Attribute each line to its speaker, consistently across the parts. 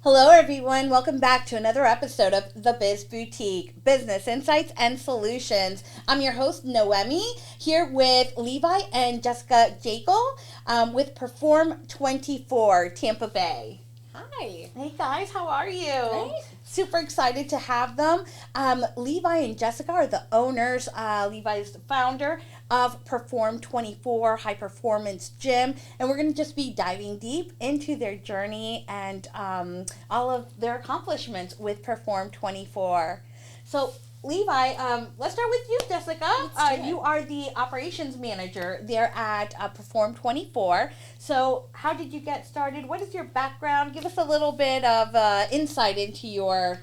Speaker 1: Hello, everyone. Welcome back to another episode of The Biz Boutique Business Insights and Solutions. I'm your host, Noemi, here with Levi and Jessica Jekyll with Perform 24 Tampa Bay.
Speaker 2: Hi.
Speaker 1: Hey, guys. How are you?
Speaker 2: Great.
Speaker 1: Super excited to have them. Levi and Jessica are the owners. Levi is the founder of Perform 24 High Performance Gym. And we're going to just be diving deep into their journey and all of their accomplishments with Perform 24. So, Levi, let's start with you, Jessica. You are the operations manager there at Perform 24. So how did you get started? What is your background? Give us a little bit of insight into your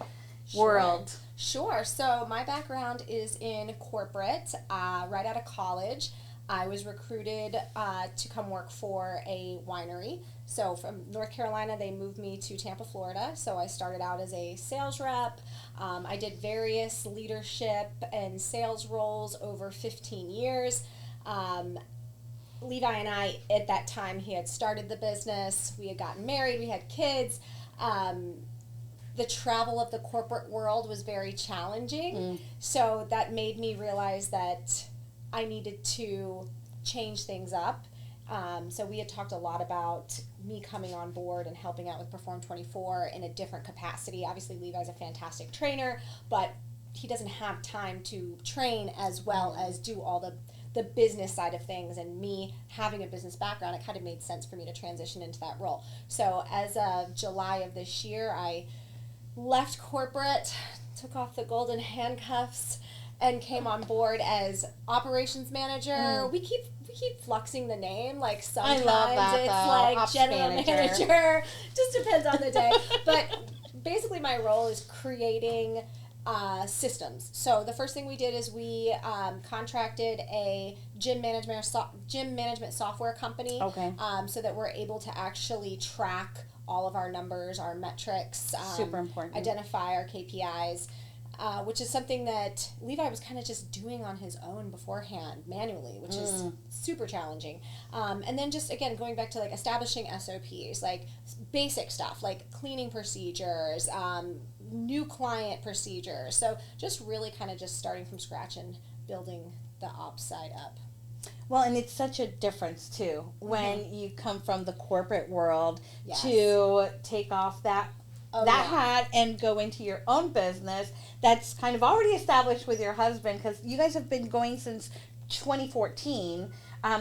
Speaker 1: world.
Speaker 2: Sure. So my background is in corporate. Right out of college, I was recruited to come work for a winery. So from North Carolina, they moved me to Tampa, Florida. So I started out as a sales rep. I did various leadership and sales roles over 15 years. Levi and I, at that time, he had started the business. We had gotten married. We had kids. The travel of the corporate world was very challenging. So that made me realize that I needed to change things up. So we had talked a lot about me coming on board and helping out with Perform 24 in a different capacity. Obviously, Levi's a fantastic trainer, but he doesn't have time to train as well as do all the business side of things. And me having a business background, it kind of made sense for me to transition into that role. So as of July of this year, I left corporate, took off the golden handcuffs, and came on board as operations manager. We keep fluxing the name. Like sometimes it's like
Speaker 1: Ops
Speaker 2: general manager. Just depends on the day. But basically, my role is creating systems. So the first thing we did is we contracted a gym management software company.
Speaker 1: Okay.
Speaker 2: So that we're able to actually track all of our numbers, our metrics.
Speaker 1: Super important.
Speaker 2: Identify our KPIs. Which is something that Levi was kind of just doing on his own beforehand, manually, which is super challenging. And then just, again, going back to, like, establishing SOPs, like, basic stuff, like cleaning procedures, new client procedures. So just really kind of just starting from scratch and building the ops side up.
Speaker 1: Well, and it's such a difference, too, when you come from the corporate world
Speaker 2: Yes.
Speaker 1: to take off that hat and go into your own business that's kind of already established with your husband, because you guys have been going since 2014.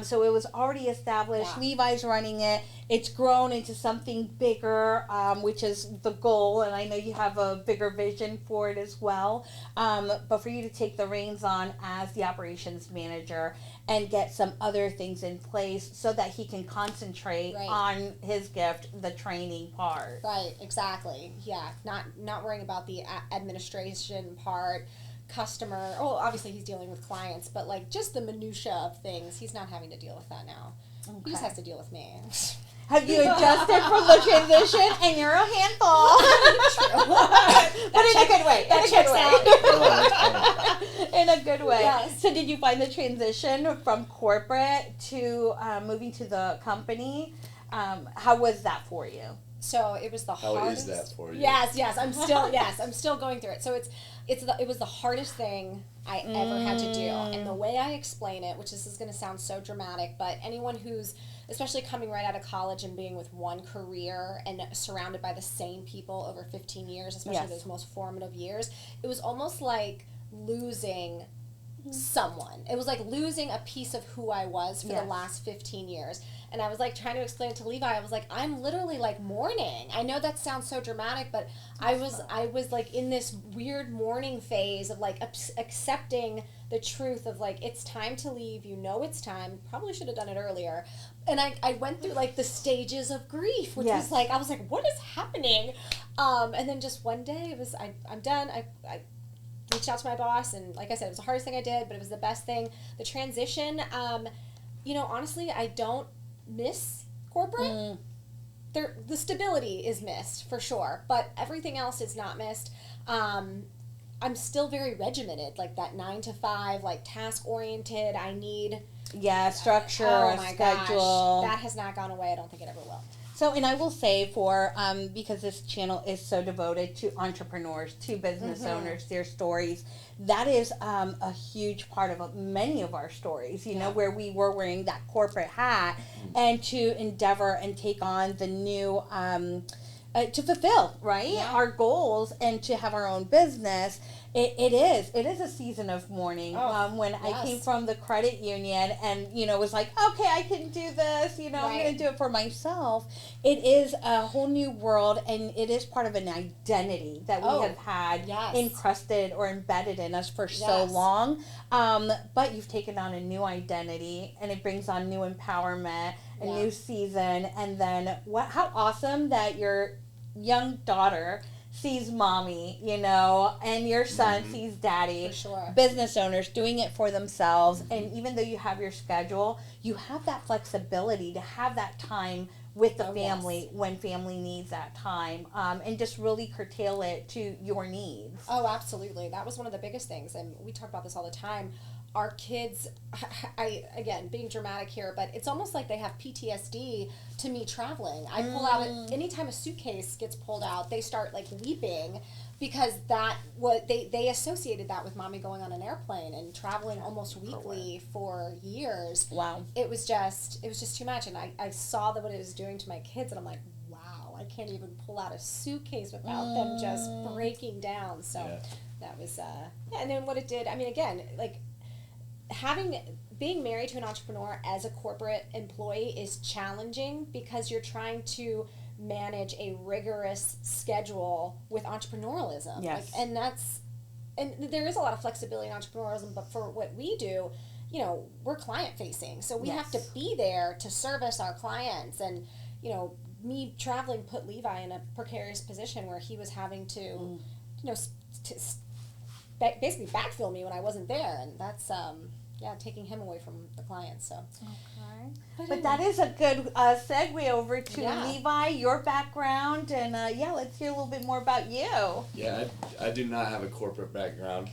Speaker 1: So it was already established.
Speaker 2: Yeah.
Speaker 1: Levi's running it. It's grown into something bigger, which is the goal, and I know you have a bigger vision for it as well. But for you to take the reins on as the operations manager and get some other things in place so that he can concentrate on his gift, the training part.
Speaker 2: Right, exactly. Yeah, not worrying about the administration part, customer. Oh, obviously he's dealing with clients, but like just the minutia of things, he's not having to deal with that now. Okay. He just has to deal with me.
Speaker 1: Have you adjusted from the transition? And you're a handful.
Speaker 2: True.
Speaker 1: But in a good way. In a good way.
Speaker 2: Yes.
Speaker 1: So did you find the transition from corporate to moving to the company? How was that for you?
Speaker 2: So it was the hardest.
Speaker 3: How is that for you?
Speaker 2: Yes. I'm still going through it. So it was the hardest thing I ever had to do. And the way I explain it, which this is going to sound so dramatic, but anyone who's especially coming right out of college and being with one career and surrounded by the same people over 15 years, especially those most formative years, it was almost like losing someone. It was like losing a piece of who I was for the last 15 years. And I was like trying to explain it to Levi. I was like, I'm literally like mourning. I know that sounds so dramatic, but I was like in this weird mourning phase of like accepting the truth of like, it's time to leave. You know it's time. Probably should have done it earlier. And I went through like the stages of grief, which was like, I was like, what is happening? And then just one day it was, I'm done. I reached out to my boss, and like I said, it was the hardest thing I did, but it was the best thing. The transition, honestly, I don't miss corporate. The stability is missed for sure, but everything else is not missed. I'm still very regimented, like that 9 to 5, like task oriented. I need
Speaker 1: structure,
Speaker 2: oh
Speaker 1: a
Speaker 2: my
Speaker 1: schedule.
Speaker 2: gosh, that has not gone away. I don't think it ever will.
Speaker 1: So, and I will say because this channel is so devoted to entrepreneurs, to business owners, their stories, that is a huge part of many of our stories, you know, where we were wearing that corporate hat and to endeavor and take on the new, to fulfill, right, our goals and to have our own business. It is a season of mourning. When I came from the credit union and, you know, was like, okay, I can do this, you know, I'm going to do it for myself. It is a whole new world, and it is part of an identity that we have had encrusted or embedded in us for so long. But you've taken on a new identity, and it brings on new empowerment, a new season, and then how awesome that your young daughter sees mommy, you know, and your son sees daddy.
Speaker 2: For sure.
Speaker 1: Business owners doing it for themselves, and even though you have your schedule, you have that flexibility to have that time with the family when family needs that time, and just really curtail it to your needs.
Speaker 2: Oh, absolutely. That was one of the biggest things, and we talk about this all the time. Our kids, again, being dramatic here, but it's almost like they have PTSD to me traveling. I pull out, anytime a suitcase gets pulled out, they start like weeping because they associated that with mommy going on an airplane and traveling almost weekly for years.
Speaker 1: Wow.
Speaker 2: It was just too much. And I saw what it was doing to my kids, and I'm like, wow, I can't even pull out a suitcase without them just breaking down. So that was, and then what it did, I mean, again, like, being married to an entrepreneur as a corporate employee is challenging because you're trying to manage a rigorous schedule with entrepreneurialism.
Speaker 1: Yes.
Speaker 2: And there is a lot of flexibility in entrepreneurialism, but for what we do, you know, we're client facing. So we have to be there to service our clients. And, you know, me traveling put Levi in a precarious position where he was having to, you know, basically backfill me when I wasn't there. And that's, taking him away from the clients. So,
Speaker 1: but that is a good segue over to Levi, your background, and let's hear a little bit more about you.
Speaker 3: Yeah, I do not have a corporate background.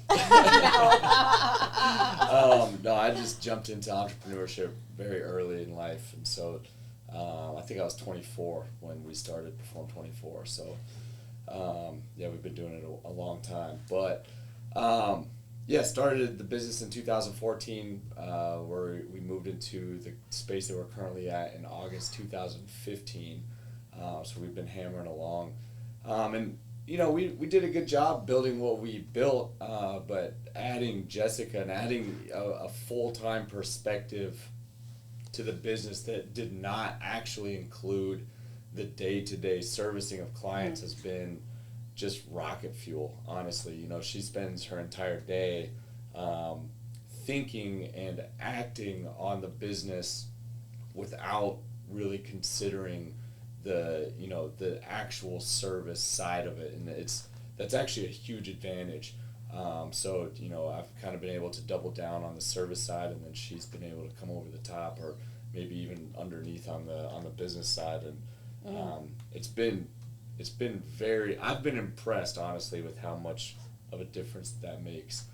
Speaker 3: No, I just jumped into entrepreneurship very early in life, and so I think I was 24 when we started Perform 24. So we've been doing it a long time, but. Started the business in 2014, where we moved into the space that we're currently at in August 2015. So we've been hammering along. And, you know, we did a good job building what we built, but adding Jessica and adding a full-time perspective to the business that did not actually include the day-to-day servicing of clients has been just rocket fuel, honestly. You know, she spends her entire day thinking and acting on the business without really considering the actual service side of it, and that's actually a huge advantage. So, you know, I've kind of been able to double down on the service side, and then she's been able to come over the top, or maybe even underneath on the business side, and I've been impressed, honestly, with how much of a difference that makes.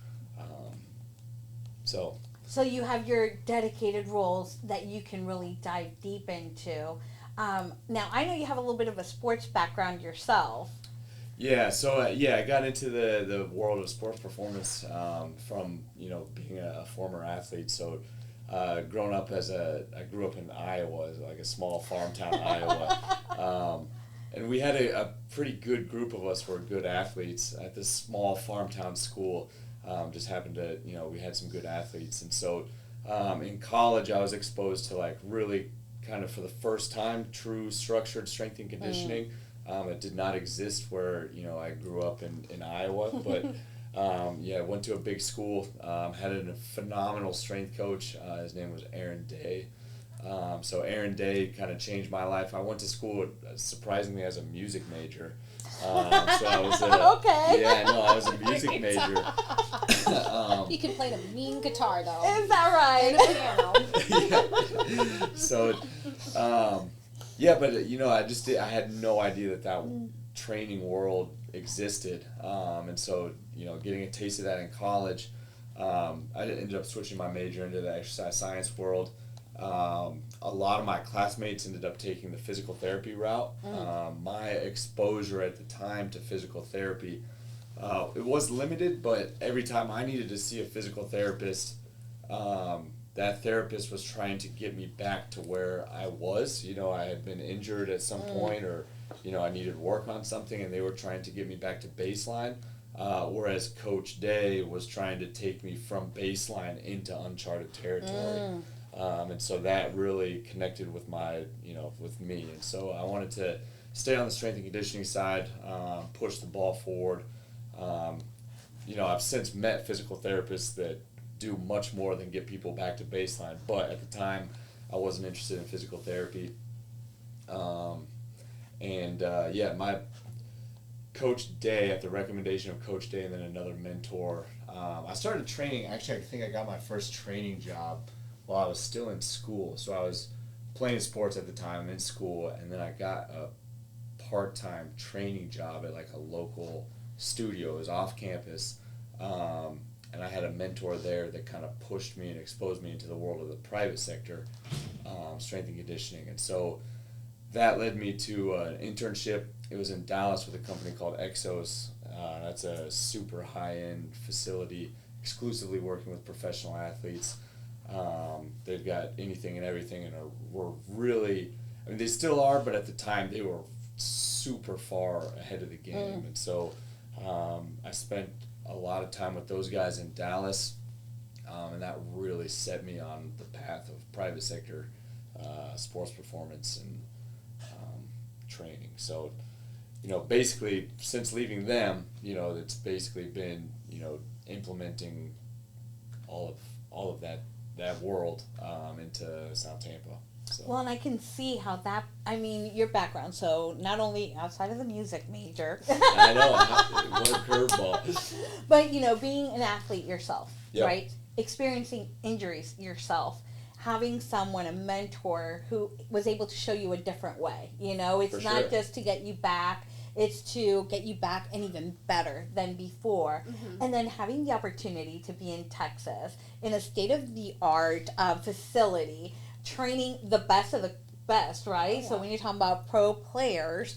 Speaker 1: So you have your dedicated roles that you can really dive deep into. Now, I know you have a little bit of a sports background yourself.
Speaker 3: Yeah, so I got into the world of sports performance from, you know, being a former athlete. So growing up I grew up in Iowa, like a small farm town in Iowa. And we had a pretty good group of us who were good athletes at this small farm town school. Just happened to, you know, we had some good athletes. And so in college, I was exposed to, like, really kind of for the first time true structured strength and conditioning. It did not exist where, you know, I grew up in Iowa. But, went to a big school, had a phenomenal strength coach. His name was Aaron Day. So Aaron Day kind of changed my life. I went to school, surprisingly, as a music major. So I was I was a music major.
Speaker 2: You can play the mean guitar, though.
Speaker 1: Is that right?
Speaker 2: And a piano.
Speaker 3: So, but, you know, I had no idea that training world existed. And so, you know, getting a taste of that in college, I ended up switching my major into the exercise science world. a lot of my classmates ended up taking the physical therapy route. My exposure at the time to physical therapy, it was limited, but every time I needed to see a physical therapist, that therapist was trying to get me back to where I was. You know, I had been injured at some point, or, you know, I needed work on something, and they were trying to get me back to baseline. Whereas Coach Day was trying to take me from baseline into uncharted territory. And so that really connected with with me. And so I wanted to stay on the strength and conditioning side, push the ball forward. I've since met physical therapists that do much more than get people back to baseline. But at the time, I wasn't interested in physical therapy. My Coach Day, at the recommendation of Coach Day and then another mentor, I started training. Actually, I think I got my first training job while I was still in school. So I was playing sports at the time in school, and then I got a part-time training job at like a local studio. It was off campus, and I had a mentor there that kind of pushed me and exposed me into the world of the private sector, strength and conditioning. And so that led me to an internship. It was in Dallas with a company called Exos. That's a super high-end facility, exclusively working with professional athletes. They've got anything and everything, and were really, I mean, they still are, but at the time they were super far ahead of the game. And so I spent a lot of time with those guys in Dallas, and that really set me on the path of private sector sports performance and training. So, basically since leaving them, it's basically been, implementing all of that world into South Tampa. So.
Speaker 1: Well, and I can see how that, your background, so not only outside of the music major.
Speaker 3: I know, what a curveball.
Speaker 1: But, being an athlete yourself,
Speaker 3: yep.
Speaker 1: right? Experiencing injuries yourself, having someone, a mentor, who was able to show you a different way. It's
Speaker 3: For
Speaker 1: not
Speaker 3: sure.
Speaker 1: just to get you back. It's to get you back and even better than before. And then having the opportunity to be in Texas in a state-of-the-art facility, training the best of the best, right?
Speaker 2: Oh, yeah.
Speaker 1: So when you're talking about pro players,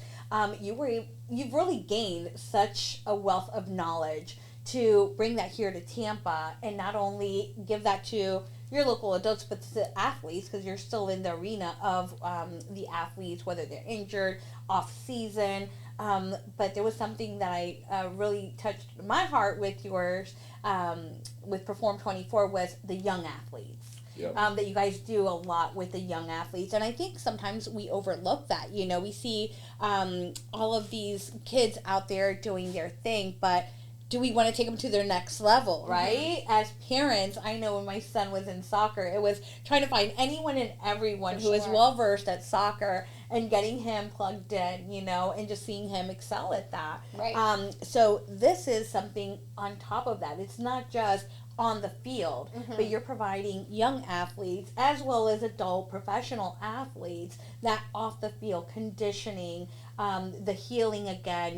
Speaker 1: you've really gained such a wealth of knowledge to bring that here to Tampa, and not only give that to your local adults, but to the athletes, because you're still in the arena of the athletes, whether they're injured, off season. But there was something that I really touched my heart with yours, with Perform 24, was the young athletes.
Speaker 3: Yep.
Speaker 1: That you guys do a lot with the young athletes. And I think sometimes we overlook that. We see all of these kids out there doing their thing, but do we want to take them to their next level, right? As parents, I know when my son was in soccer, it was trying to find anyone and everyone who is well-versed at soccer and getting him plugged in, and just seeing him excel at that.
Speaker 2: Right.
Speaker 1: So this is something on top of that. It's not just on the field, but you're providing young athletes as well as adult professional athletes that off the field conditioning, the healing again,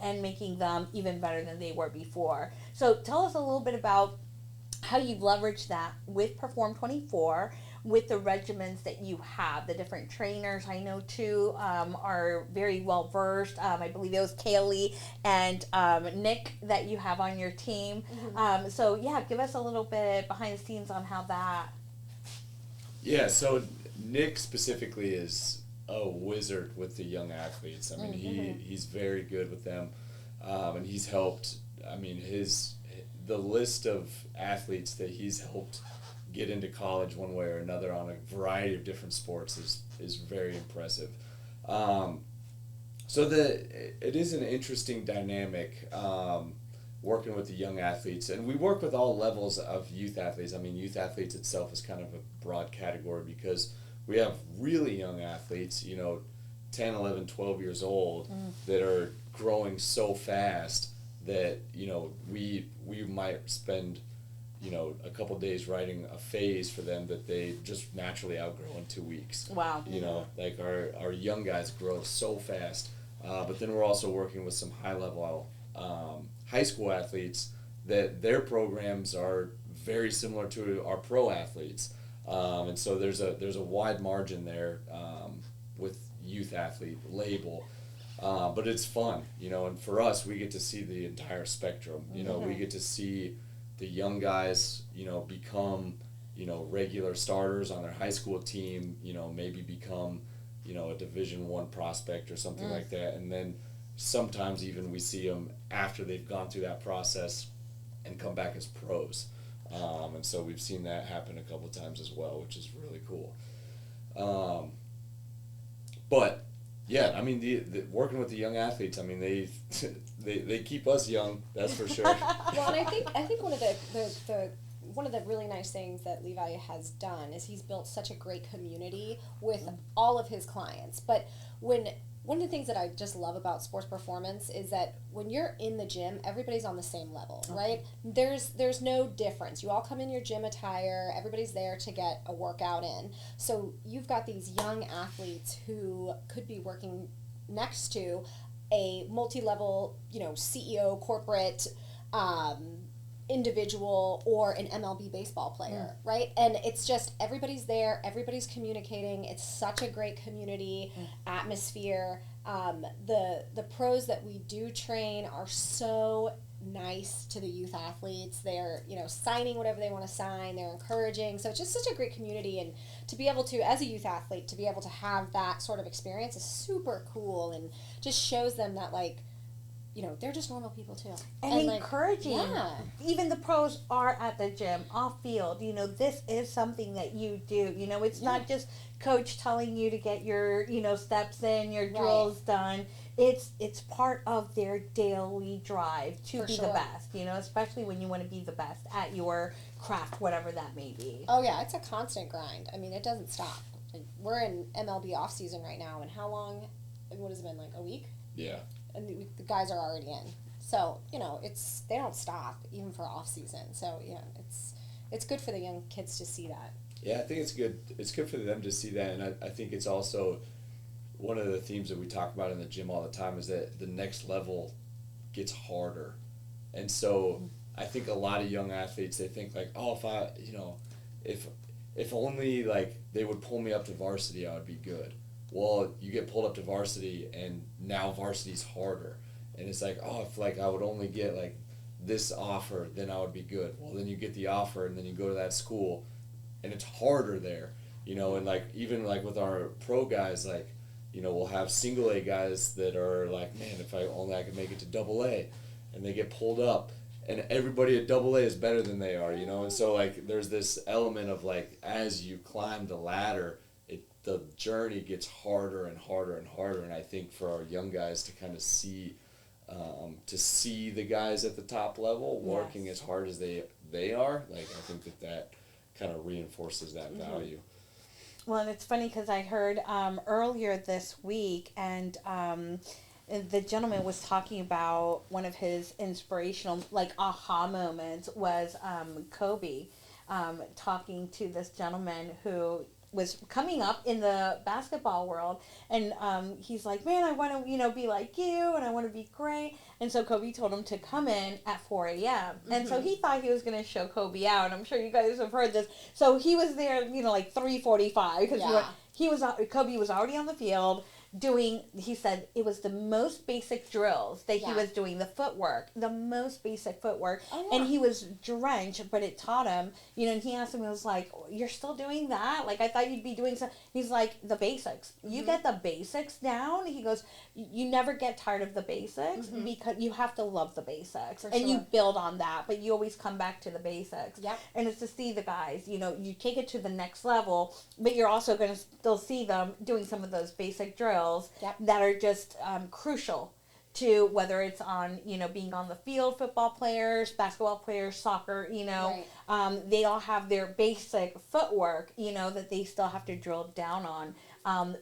Speaker 1: and making them even better than they were before. So tell us a little bit about how you've leveraged that with Perform 24, with the regimens that you have, the different trainers I know too are very well versed. I believe it was Kaylee and Nick that you have on your team. So give us a little bit behind the scenes on how that.
Speaker 3: Yeah, so Nick specifically is a wizard with the young athletes. I mean, he's very good with them, and he's helped. I mean, the list of athletes that he's helped get into college one way or another on a variety of different sports is very impressive. So it is an interesting dynamic working with the young athletes, and we work with all levels of youth athletes. I mean, youth athletes itself is kind of a broad category because we have really young athletes, 10, 11, 12 years old that are growing so fast that, we might spend a couple days writing a phase for them that they just naturally outgrow in 2 weeks.
Speaker 1: Wow.
Speaker 3: Like our young guys grow so fast. But then we're also working with some high-level high school athletes that their programs are very similar to our pro athletes. And so there's a wide margin there with youth athlete label. But it's fun, and for us, we get to see the entire spectrum. We get to see the young guys, become, regular starters on their high school team, maybe become, a Division I prospect or something like that. And then sometimes even we see them after they've gone through that process and come back as pros. And so we've seen that happen a couple of times as well, which is really cool. But yeah, I mean, the working with the young athletes, I mean, they keep us young, that's for sure.
Speaker 2: Well, and I think one of the really nice things that Levi has done is he's built such a great community with all of his clients. But one of the things that I just love about sports performance is that when you're in the gym, everybody's on the same level, right? There's no difference. You all come in your gym attire, everybody's there to get a workout in. So you've got these young athletes who could be working next to a multi-level, CEO, corporate, individual, or an MLB baseball player, right? And it's just everybody's there, everybody's communicating. It's such a great community atmosphere. The pros that we do train are so nice to the youth athletes. They're signing whatever they want to sign. They're encouraging. So it's just such a great community, and to be able to, as a youth athlete, to be able to have that sort of experience is super cool, and just shows them that they're just normal people too.
Speaker 1: And encouraging. Even the pros are at the gym, off field. This is something that you do. It's not just coach telling you to get your, steps in, your drills done. It's part of their daily drive to be the best, especially when you want to be the best at your craft, whatever that may be.
Speaker 2: Oh, yeah, it's a constant grind. I mean, it doesn't stop. We're in MLB off season right now, and how long, what has it been, a week?
Speaker 3: Yeah.
Speaker 2: And the guys are already in. So, they don't stop even for off season. So, it's good for the young kids to see that.
Speaker 3: Yeah, I think it's good. It's good for them to see that, and I think it's also one of the themes that we talk about in the gym all the time is that the next level gets harder. And so I think a lot of young athletes, they think if only they would pull me up to varsity, I would be good. Well, you get pulled up to varsity, and now varsity's harder. And it's if I would only get this offer, then I would be good. Well, then you get the offer, and then you go to that school, and it's harder there. And even with our pro guys, we'll have single A guys that are man, if I could make it to double A, and they get pulled up, and everybody at double A is better than they are, and so there's this element of as you climb the ladder, the journey gets harder and harder and harder. And I think for our young guys to kind of see the guys at the top level working as hard as they are, I think that kind of reinforces that value.
Speaker 1: Well, and it's funny because I heard earlier this week, and the gentleman was talking about one of his inspirational aha moments was Kobe talking to this gentleman who was coming up in the basketball world, and he's like, man, I want to be like you, and I want to be great. And so Kobe told him to come in at 4 a.m. And so he thought he was going to show Kobe out, and I'm sure you guys have heard this. So he was there 3:45 because Kobe was already on the field doing, he said it was the most basic drills that he was doing, the most basic footwork. And he was drenched, but it taught him, and he asked him, he was like, you're still doing that? I thought you'd be doing something. He's like, the basics. You get the basics down. He goes, you never get tired of the basics because you have to love the basics. And you build on that, but you always come back to the basics.
Speaker 2: Yep.
Speaker 1: And it's to see the guys, you take it to the next level, but you're also going to still see them doing some of those basic drills that are just crucial to whether it's on, being on the field, football players, basketball players, soccer, they all have their basic footwork, that they still have to drill down on.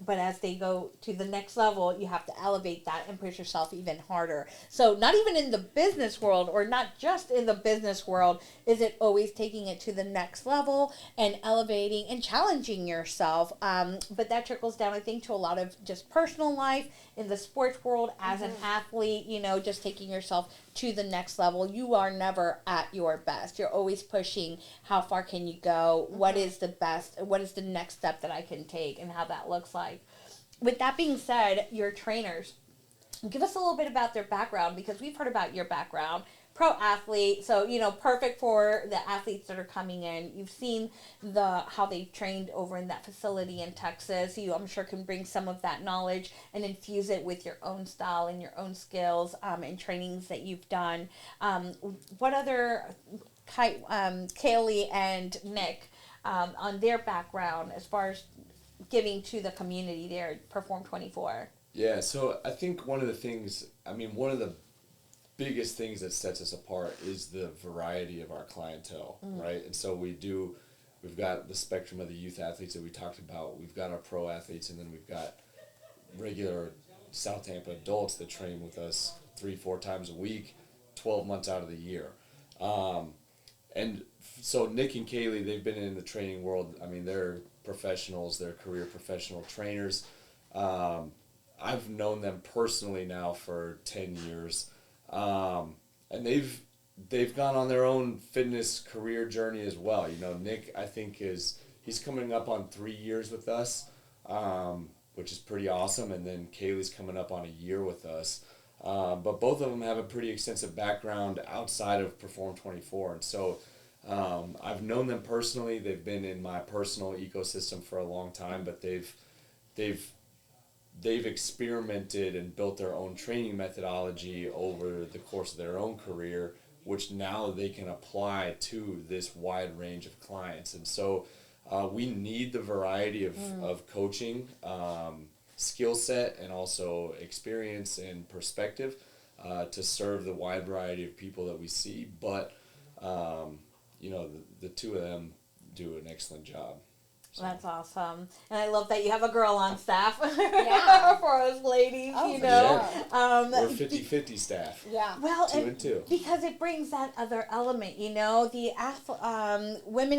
Speaker 1: But as they go to the next level, you have to elevate that and push yourself even harder. So not even in the business world, or not just in the business world, is it always taking it to the next level and elevating and challenging yourself. But that trickles down, I think, to a lot of just personal life in the sports world as an athlete, just taking yourself to the next level. You are never at your best. You're always pushing how far can you go, what is the best, what is the next step that I can take, and how that looks like. With that being said, your trainers, give us a little bit about their background, because we've heard about your background. Pro athlete, so perfect for the athletes that are coming in. You've seen how they've trained over in that facility in Texas. You, I'm sure, can bring some of that knowledge and infuse it with your own style and your own skills and trainings that you've done. What other, Kaylee and Nick, on their background as far as giving to the community there at Perform 24?
Speaker 3: Yeah, so I think one of the biggest things that sets us apart is the variety of our clientele, right? And so we've got the spectrum of the youth athletes that we talked about. We've got our pro athletes, and then we've got regular South Tampa adults that train with us 3-4 times a week, 12 months out of the year. And so Nick and Kaylee, they've been in the training world. I mean, they're professionals, they're career professional trainers. I've known them personally now for 10 years. And they've gone on their own fitness career journey as well. Nick, I think he's coming up on 3 years with us, which is pretty awesome. And then Kaylee's coming up on a year with us. But both of them have a pretty extensive background outside of Perform 24. And so, I've known them personally. They've been in my personal ecosystem for a long time, but they've experimented and built their own training methodology over the course of their own career, which now they can apply to this wide range of clients. And so we need the variety of coaching, skill set, and also experience and perspective to serve the wide variety of people that we see. But, the two of them do an excellent job. So.
Speaker 1: That's awesome. And I love that you have a girl on staff
Speaker 2: Yeah.
Speaker 1: for us ladies,
Speaker 2: Oh,
Speaker 3: Yeah. We're 50-50 staff.
Speaker 2: Yeah.
Speaker 1: Well,
Speaker 3: 2 and 2.
Speaker 1: Because it brings that other element, the women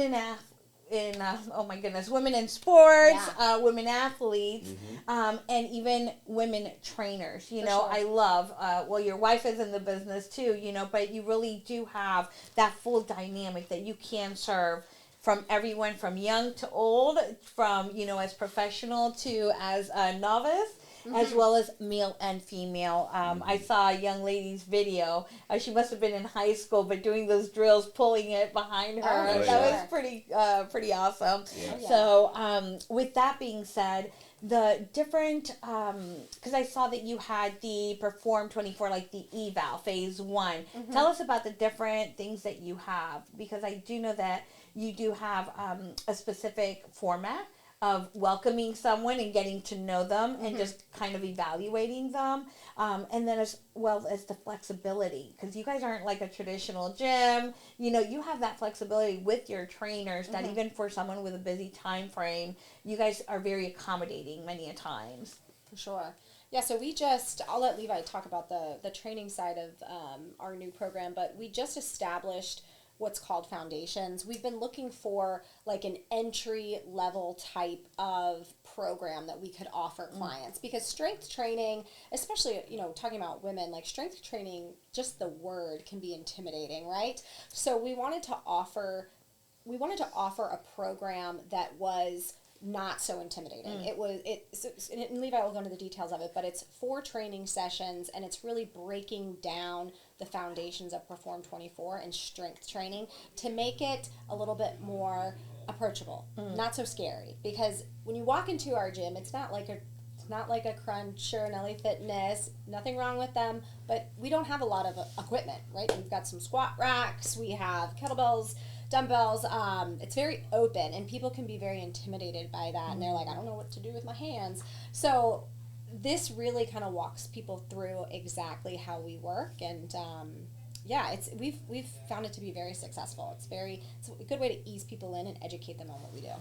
Speaker 1: women in sports, women athletes, and even women trainers.
Speaker 2: Sure.
Speaker 1: I love, your wife is in the business too, but you really do have that full dynamic that you can serve from everyone from young to old, from, as professional to as a novice, as well as male and female. I saw a young lady's video. She must have been in high school, but doing those drills, pulling it behind her.
Speaker 2: Oh,
Speaker 1: that was pretty awesome.
Speaker 3: Yeah.
Speaker 1: So with that being said, the different, because I saw that you had the Perform 24, like the eval phase 1. Tell us about the different things that you have, because I do know that you do have a specific format of welcoming someone and getting to know them and just kind of evaluating them. And then as well as the flexibility, because you guys aren't like a traditional gym. You have that flexibility with your trainers that even for someone with a busy time frame, you guys are very accommodating many a times.
Speaker 2: For sure. Yeah, so I'll let Levi talk about the training side of our new program, but we just established what's called foundations. We've been looking for like an entry level type of program that we could offer clients, because strength training, especially, talking about women, like strength training, just the word can be intimidating, right? So we wanted to offer a program that was not so intimidating. And Levi will go into the details of it, but it's 4 training sessions, and it's really breaking down the foundations of Perform 24 and strength training to make it a little bit more approachable, not so scary. Because when you walk into our gym, it's not like a Crunch or an LA Fitness, nothing wrong with them, but we don't have a lot of equipment, right? We've got some squat racks, we have kettlebells, dumbbells. It's very open, and people can be very intimidated by that, and they're like, I don't know what to do with my hands. So this really kind of walks people through exactly how we work, and we've found it to be very successful. It's a good way to ease people in and educate them on what we do.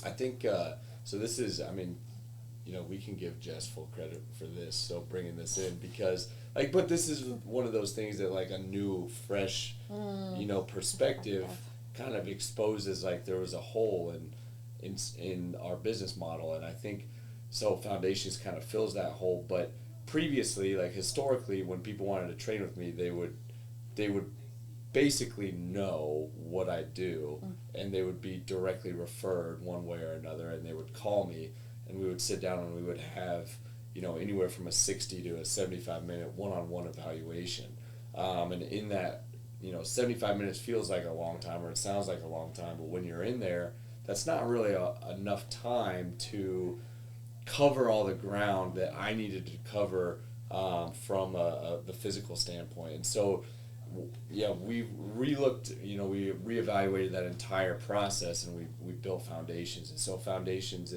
Speaker 3: I think so. This is, we can give Jess full credit for this, so bringing this in, because but this is one of those things that a new, fresh, perspective kind of exposes there was a hole in our business model. And I think So Foundations kind of fills that hole. But previously, like historically, when people wanted to train with me, they would basically know what I do, and they would be directly referred one way or another, and they would call me, and we would sit down and we would have, anywhere from a 60 to a 75-minute one-on-one evaluation. And in that, 75 minutes feels like a long time, or it sounds like a long time, but when you're in there, that's not really enough time to cover all the ground that I needed to cover from the physical standpoint. And so, yeah, we re-looked, we reevaluated that entire process, and we built Foundations. And so Foundations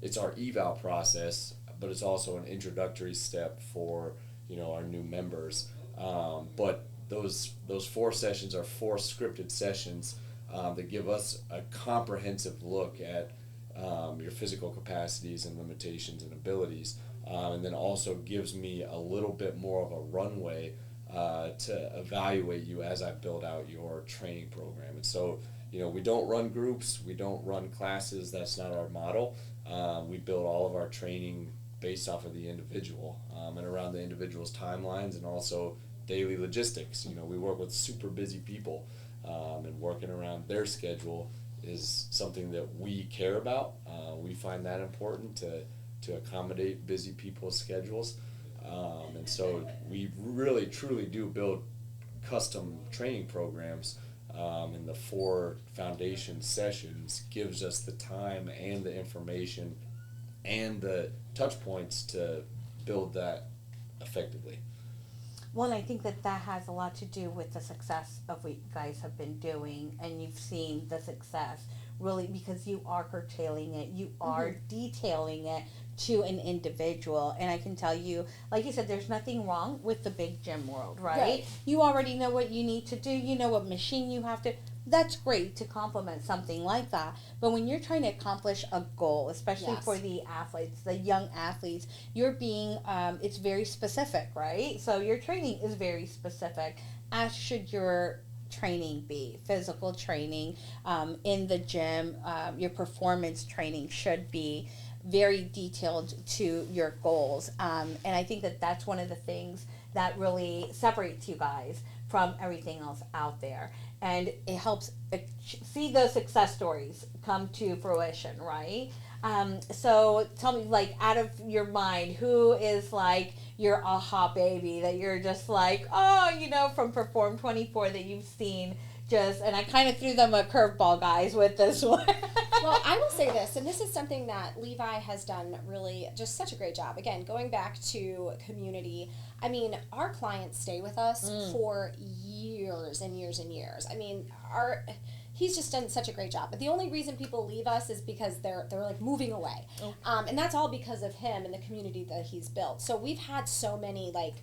Speaker 3: it's our eval process, but it's also an introductory step for, our new members. But those 4 sessions are 4 scripted sessions that give us a comprehensive look at your physical capacities and limitations and abilities, and then also gives me a little bit more of a runway to evaluate you as I build out your training program. And so, we don't run groups, we don't run classes, that's not our model. We build all of our training based off of the individual and around the individual's timelines, and also daily logistics. We work with super busy people, and working around their schedule is something that we care about. We find that important to accommodate busy people's schedules. And so we really truly do build custom training programs, and the 4 Foundation sessions gives us the time and the information and the touch points to build that effectively.
Speaker 1: Well, and I think that has a lot to do with the success of what you guys have been doing, and you've seen the success really because you are curtailing it, you are detailing it to an individual. And I can tell you, like you said, there's nothing wrong with the big gym world, right? You already know what you need to do, you know what machine you have to. That's great to complement something like that. But when you're trying to accomplish a goal, especially for the athletes, the young athletes, you're being, it's very specific, right? So your training is very specific, as should your training be. Physical training in the gym, your performance training should be very detailed to your goals. And I think that's one of the things that really separates you guys from everything else out there. And it helps see those success stories come to fruition, right? So tell me, like, out of your mind, who is like your aha baby that you're just like, oh, from Perform 24 that you've seen and I kind of threw them a curveball, guys, with this one.
Speaker 2: Well, I will say this, and this is something that Levi has done really just such a great job. Again, going back to community, I mean, our clients stay with us for years and years and years. I mean, he's just done such a great job. But the only reason people leave us is because they're like moving away. And that's all because of him and the community that he's built. So we've had so many, like,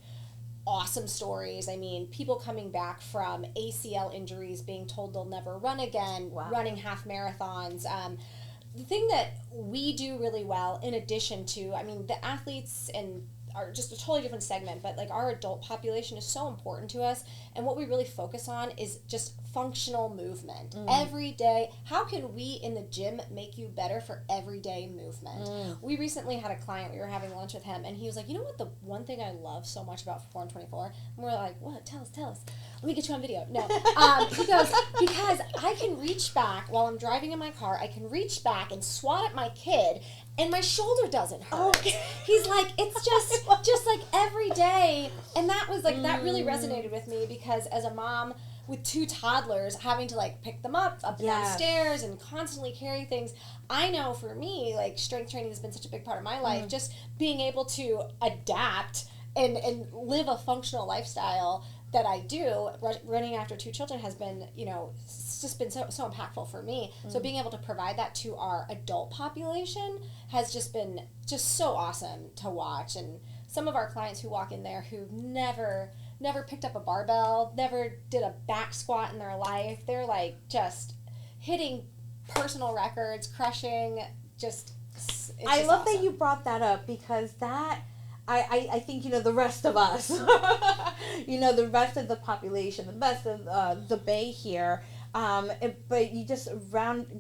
Speaker 2: awesome stories. I mean, people coming back from ACL injuries, being told they'll never run again, running half marathons. The thing that we do really well, in addition to, I mean, the athletes are just a totally different segment, but like our adult population is so important to us, and what we really focus on is just functional movement. Every day, how can we in the gym make you better for everyday movement? We recently had a client, we were having lunch with him, and he was like, you know what the one thing I love so much about Perform 24? And we're like, what? Tell us. Let me get you on video. No. He goes, because I can reach back while I'm driving in my car, I can reach back and swat at my kid, and my shoulder doesn't hurt. He's like, it's just like every day. And that was like, that really resonated with me, because as a mom with 2 toddlers, having to like pick them up and downstairs and constantly carry things, I know for me, like, strength training has been such a big part of my life. Just being able to adapt and live a functional lifestyle that I do, running after 2 children has been, it's just been so impactful for me. So being able to provide that to our adult population has just been just so awesome to watch. And some of our clients who walk in there who never picked up a barbell, never did a back squat in their life, they're like just hitting personal records, crushing, I
Speaker 1: love
Speaker 2: awesome.
Speaker 1: That you brought that up, because that I think, the rest of us, the rest of the population, the rest of the Bay here, But you just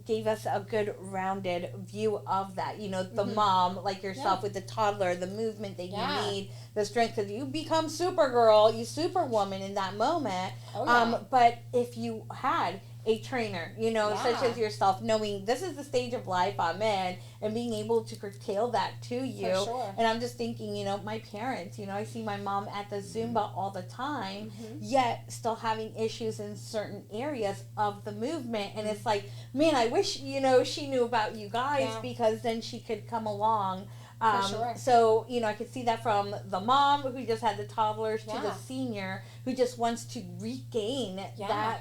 Speaker 1: gave us a good rounded view of that. You know, the mom like yourself with the toddler, the movement that you need, the strength, because you become Supergirl, you Superwoman in that moment. But if you had a trainer, you know, such as yourself, knowing this is the stage of life I'm in, and being able to curtail that to you.
Speaker 2: For sure.
Speaker 1: And I'm just thinking, you know, my parents, you know, I see my mom at the Zumba all the time, yet still having issues in certain areas of the movement. And it's like, man, I wish, you know, she knew about you guys, because then she could come along.
Speaker 2: For sure.
Speaker 1: So, you know, I could see that from the mom who just had the toddlers to the senior who just wants to regain that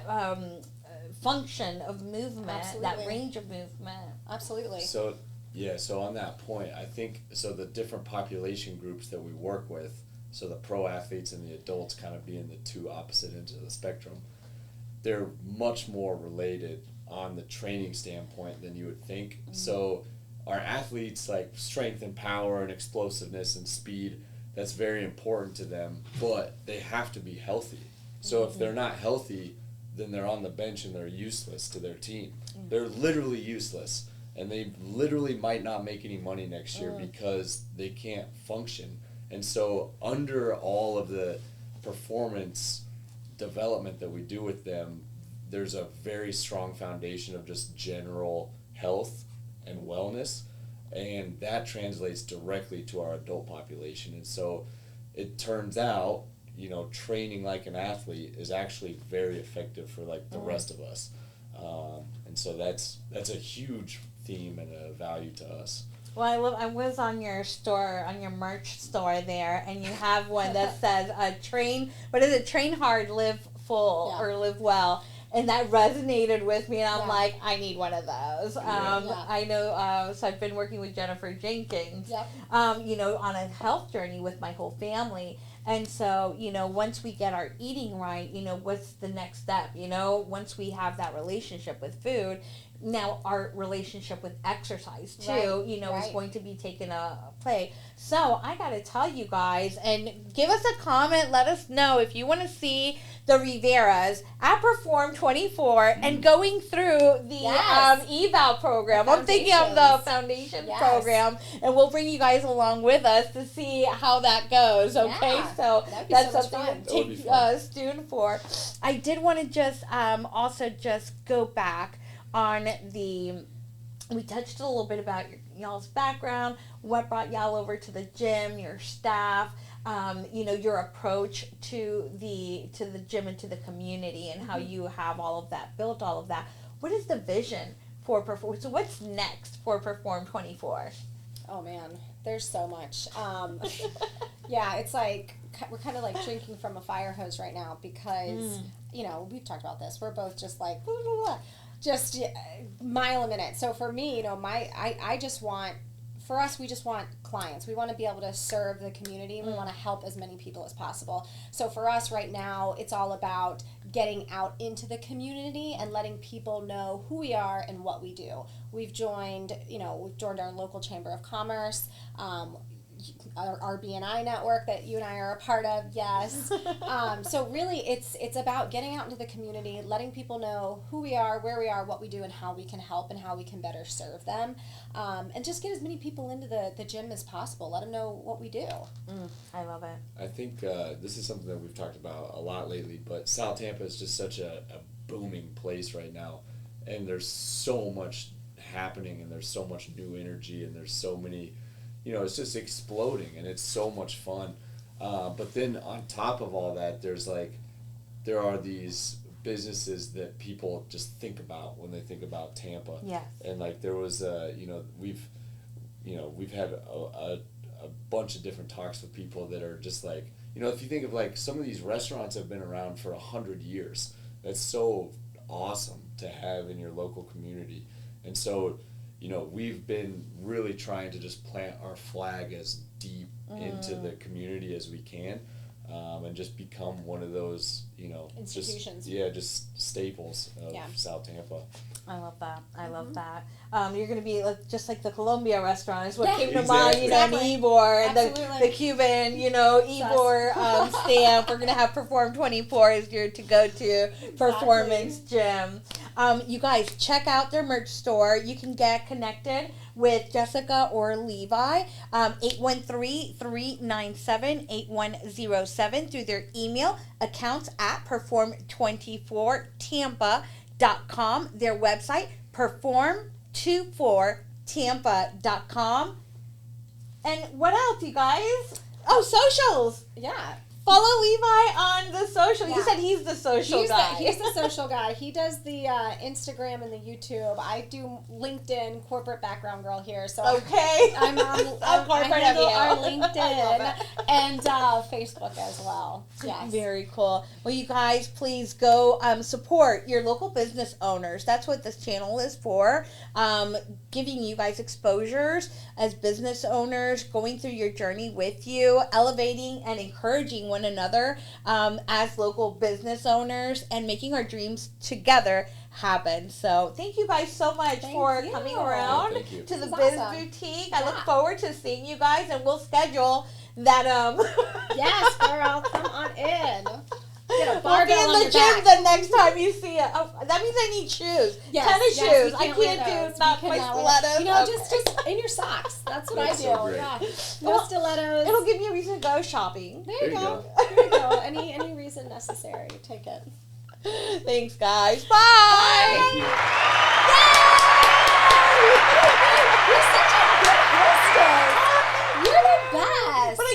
Speaker 1: function of movement, that range of movement.
Speaker 2: Absolutely.
Speaker 3: So on that point, I think, so the different population groups that we work with, so the pro athletes and the adults kind of being the two opposite ends of the spectrum, they're much more related on the training standpoint than you would think. So our athletes, like strength and power and explosiveness and speed, that's very important to them, but they have to be healthy. So if they're not healthy, then they're on the bench and they're useless to their team. They're literally useless, and they literally might not make any money next year because they can't function. And so under all of the performance development that we do with them, there's a very strong foundation of just general health and wellness, and that translates directly to our adult population. And so it turns out, you know, training like an athlete is actually very effective for like the rest of us, and so that's a huge theme and a value to us.
Speaker 1: Well, I was on your store, on your merch store there, and you have one that says train hard, live full, or live well. And that resonated with me, and I'm like, I need one of those. I know, so I've been working with Jennifer Jenkins, you know, on a health journey with my whole family. And so, you know, once we get our eating right, you know, what's the next step? You know, once we have that relationship with food, now our relationship with exercise too, you know, is going to be taken a play. So I got to tell you guys, and give us a comment. Let us know if you want to see the Riveras at Perform 24 and going through the eval program. I'm thinking of the foundation program, and we'll bring you guys along with us to see how that goes. Okay, so that's something to take tuned for. I did want to just also just go back on we touched a little bit about y'all's background, what brought y'all over to the gym, your staff, you know, your approach to the gym and to the community, and how you have all of that, built all of that. What is the vision for Perform? So what's next for Perform 24?
Speaker 2: Oh man, there's so much. It's like we're kind of like drinking from a fire hose right now, because you know, we've talked about this. We're both just like blah, blah, blah, just mile a minute. So for me, you know, I just want, for us, we just want clients. We want to be able to serve the community. We want to help as many people as possible. So for us right now, it's all about getting out into the community and letting people know who we are and what we do. We've joined our local chamber of commerce, our BNI network that you and I are a part of, yes. So really, it's about getting out into the community, letting people know who we are, where we are, what we do, and how we can help and how we can better serve them. And just get as many people into the gym as possible. Let them know what we do.
Speaker 1: I love it.
Speaker 3: I think this is something that we've talked about a lot lately, but South Tampa is just such a booming place right now. And there's so much happening, and there's so much new energy, and there's so many... You know, it's just exploding, and it's so much fun. But then on top of all that, there are these businesses that people just think about when they think about Tampa.
Speaker 1: Yes.
Speaker 3: And like there was, we've had a bunch of different talks with people that are just like, you know, if you think of like some of these restaurants have been around for 100 years. That's so awesome to have in your local community. And so, you know, we've been really trying to just plant our flag as deep into the community as we can, and just become one of those, you know,
Speaker 2: institutions.
Speaker 3: Just staples of South Tampa.
Speaker 1: I love that. I love that. You're going to be just like the Colombia restaurant is what came to mind, you know, and Ybor, the Cuban, you know, Ybor stamp. We're going to have Perform 24 as your to-go-to performance gym. You guys check out their merch store. You can get connected with Jessica or Levi, 813-397-8107 through their email accounts at perform24tampa.com, their website perform24tampa.com. And what else, you guys? Oh, socials.
Speaker 2: Yeah.
Speaker 1: Follow Levi on the social.
Speaker 2: Yeah.
Speaker 1: You said he's the social guy.
Speaker 2: He's the social guy. He does the Instagram and the YouTube. I do LinkedIn, corporate background girl here. So
Speaker 1: okay.
Speaker 2: I handle our LinkedIn
Speaker 1: it.
Speaker 2: and Facebook as well. Yes.
Speaker 1: Very cool. Well, you guys, please go support your local business owners. That's what this channel is for. Giving you guys exposures as business owners, going through your journey with you, elevating and encouraging one another as local business owners, and making our dreams together happen. So thank you guys so much for coming around to the Biz Boutique. I look forward to seeing you guys, and we'll schedule that.
Speaker 2: Yes, girl, come on in.
Speaker 1: We'll be in the gym the next time you see it. Oh, that means I need shoes.
Speaker 2: Yes,
Speaker 1: tennis shoes. I
Speaker 2: can't
Speaker 1: do not my stilettos.
Speaker 2: You know, just in your socks. That's what I do.
Speaker 3: So
Speaker 2: Yeah. No stilettos.
Speaker 1: It'll give me a reason to go shopping.
Speaker 2: There you go. There you go. Any reason necessary. Take it.
Speaker 1: Thanks, guys. Bye.
Speaker 3: Thank you.